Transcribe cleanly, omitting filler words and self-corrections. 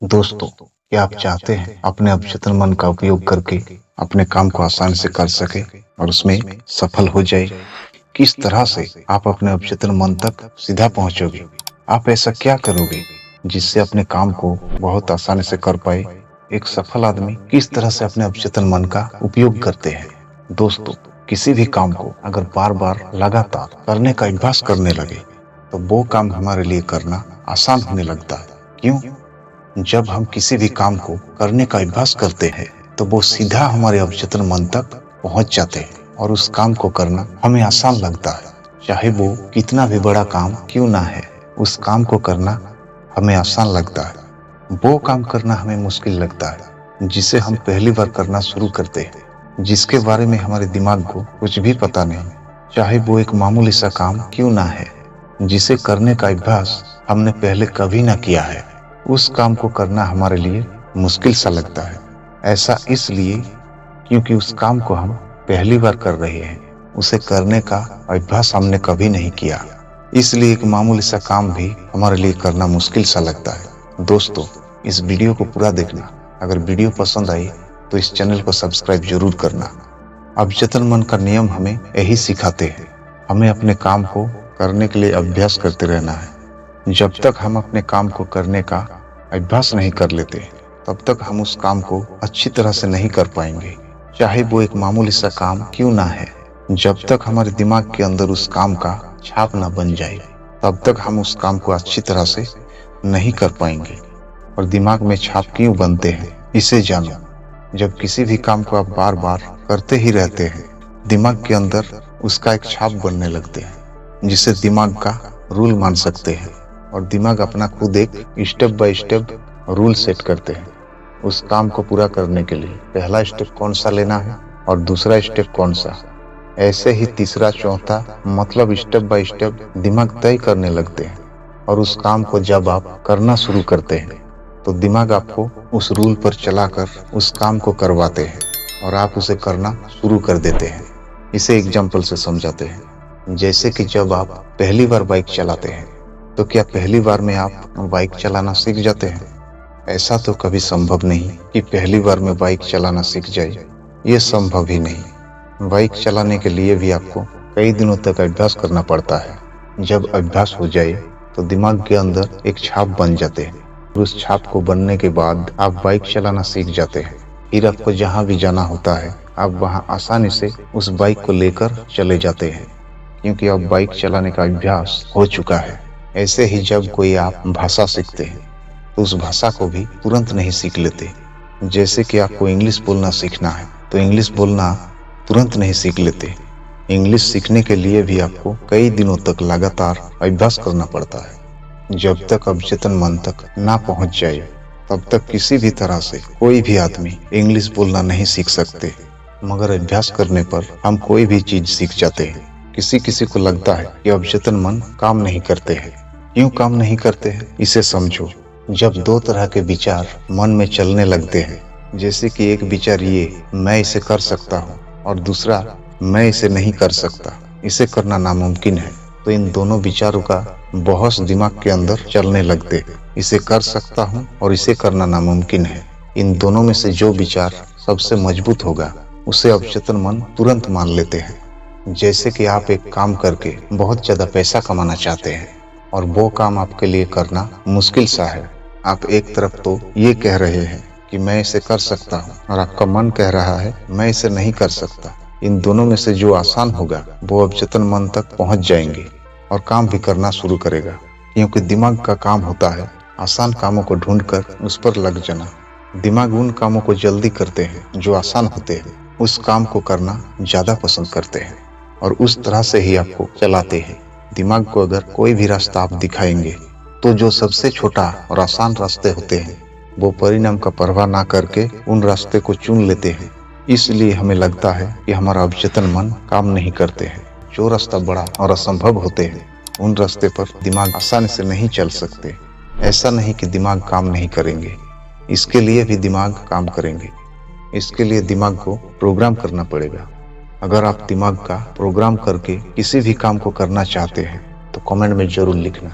दोस्तों, क्या आप चाहते हैं अपने अवचेतन मन का उपयोग करके अपने काम को आसानी से कर सके और उसमें सफल हो जाए? किस तरह से आप अपने अवचेतन मन तक सीधा पहुंचोगे? आप ऐसा क्या करोगे जिससे अपने काम को बहुत आसानी से कर पाए? एक सफल आदमी किस तरह से अपने अवचेतन मन का उपयोग करते हैं? दोस्तों, किसी भी काम को अगर बार बार लगातार करने का अभ्यास करने लगे तो वो काम हमारे लिए करना आसान होने लगता है। क्यों? जब हम किसी भी काम को करने का अभ्यास करते हैं तो वो सीधा हमारे अवचेतन मन तक पहुंच जाते हैं और उस काम को करना हमें आसान लगता है। चाहे वो कितना भी बड़ा काम क्यों ना है, उस काम को करना हमें आसान लगता है। वो काम करना हमें मुश्किल लगता है जिसे हम पहली बार करना शुरू करते हैं, जिसके बारे में हमारे दिमाग को कुछ भी पता नहीं। चाहे वो एक मामूली सा काम क्यों ना है, जिसे करने का अभ्यास हमने पहले कभी ना किया है, उस काम को करना हमारे लिए मुश्किल सा लगता है। ऐसा इसलिए क्योंकि उस काम को हम पहली बार कर रहे हैं, उसे करने का अभ्यास हमने कभी नहीं किया। इसलिए एक मामूली सा काम भी हमारे लिए करना मुश्किल सा लगता है। दोस्तों, इस वीडियो को पूरा देखना। अगर वीडियो पसंद आई तो इस चैनल को सब्सक्राइब जरूर करना। अवचेतन मन का नियम हमें यही सिखाते हैं। हमें अपने काम को करने के लिए अभ्यास करते रहना है। जब तक हम अपने काम को करने का अभ्यास नहीं कर लेते तब तक हम उस काम को अच्छी तरह से नहीं कर पाएंगे, चाहे वो एक मामूली सा काम क्यों ना है। जब तक हमारे दिमाग के अंदर उस काम का छाप ना बन जाए तब तक हम उस काम को अच्छी तरह से नहीं कर पाएंगे। और दिमाग में छाप क्यों बनते हैं, इसे जानो। जब किसी भी काम को आप बार बार करते ही रहते हैं, दिमाग के अंदर उसका एक छाप बनने लगते हैं जिसे दिमाग का रूल मान सकते हैं। और दिमाग अपना खुद एक step by step rule set करते हैं उस काम को पूरा करने के लिए। पहला स्टेप कौन सा लेना है और दूसरा स्टेप कौन सा, ऐसे ही तीसरा चौथा, मतलब स्टेप बाय स्टेप दिमाग तय करने लगते हैं। और उस काम को जब आप करना शुरू करते हैं तो दिमाग आपको उस रूल पर चलाकर उस काम को करवाते हैं और आप उसे करना शुरू कर देते हैं। इसे एग्जाम्पल से समझाते हैं। जैसे कि जब आप पहली बार बाइक चलाते हैं तो क्या पहली बार में आप बाइक चलाना सीख जाते हैं? ऐसा तो कभी संभव नहीं कि पहली बार में बाइक चलाना सीख जाए। ये संभव ही नहीं। बाइक चलाने के लिए भी आपको कई दिनों तक अभ्यास करना पड़ता है। जब अभ्यास हो जाए तो दिमाग के अंदर एक छाप बन जाते हैं। उस छाप को बनने के बाद आप बाइक चलाना सीख जाते हैं। फिर आपको जहाँ भी जाना होता है आप वहाँ आसानी से उस बाइक को लेकर चले जाते हैं, क्योंकि अब बाइक चलाने का अभ्यास हो चुका है। ऐसे ही जब कोई आप भाषा सीखते हैं तो उस भाषा को भी तुरंत नहीं सीख लेते। जैसे कि आपको इंग्लिश बोलना सीखना है तो इंग्लिश बोलना तुरंत नहीं सीख लेते। इंग्लिश सीखने के लिए भी आपको कई दिनों तक लगातार अभ्यास करना पड़ता है। जब तक अवचेतन मन तक ना पहुंच जाए तब तक किसी भी तरह से कोई भी आदमी इंग्लिश बोलना नहीं सीख सकते। मगर अभ्यास करने पर हम कोई भी चीज सीख जाते हैं। किसी किसी को लगता है कि अवचेतन मन काम नहीं करते हैं। क्यों काम नहीं करते हैं, इसे समझो। जब दो तरह के विचार मन में चलने लगते हैं, जैसे कि एक विचार ये मैं इसे कर सकता हूँ और दूसरा मैं इसे नहीं कर सकता, इसे करना नामुमकिन है, तो इन दोनों विचारों का बहस दिमाग के अंदर चलने लगते हैं। इसे कर सकता हूँ और इसे करना नामुमकिन है। इन दोनों में से जो विचार सबसे मजबूत होगा उसे अवचेतन मन तुरंत मान लेते हैं। जैसे कि आप एक काम करके बहुत ज्यादा पैसा कमाना चाहते हैं और वो काम आपके लिए करना मुश्किल सा है। आप एक तरफ तो ये कह रहे हैं कि मैं इसे कर सकता हूँ और आपका मन कह रहा है मैं इसे नहीं कर सकता। इन दोनों में से जो आसान होगा वो अवचेतन मन तक पहुंच जाएंगे और काम भी करना शुरू करेगा, क्योंकि दिमाग का काम होता है आसान कामों को ढूंढकर उस पर लग जाना। दिमाग उन कामों को जल्दी करते हैं जो आसान होते हैं, उस काम को करना ज्यादा पसंद करते हैं और उस तरह से ही आपको चलाते हैं। दिमाग को अगर कोई भी रास्ता आप दिखाएंगे तो जो सबसे छोटा और आसान रास्ते होते हैं वो परिणाम का परवाह ना करके उन रास्ते को चुन लेते हैं। इसलिए हमें लगता है कि हमारा अवचेतन मन काम नहीं करते हैं। जो रास्ता बड़ा और असंभव होते हैं उन रास्ते पर दिमाग आसानी से नहीं चल सकते। ऐसा नहीं कि दिमाग काम नहीं करेंगे, इसके लिए भी दिमाग काम करेंगे। इसके लिए दिमाग को प्रोग्राम करना पड़ेगा। अगर आप दिमाग का प्रोग्राम करके किसी भी काम को करना चाहते हैं तो कमेंट में जरूर लिखना।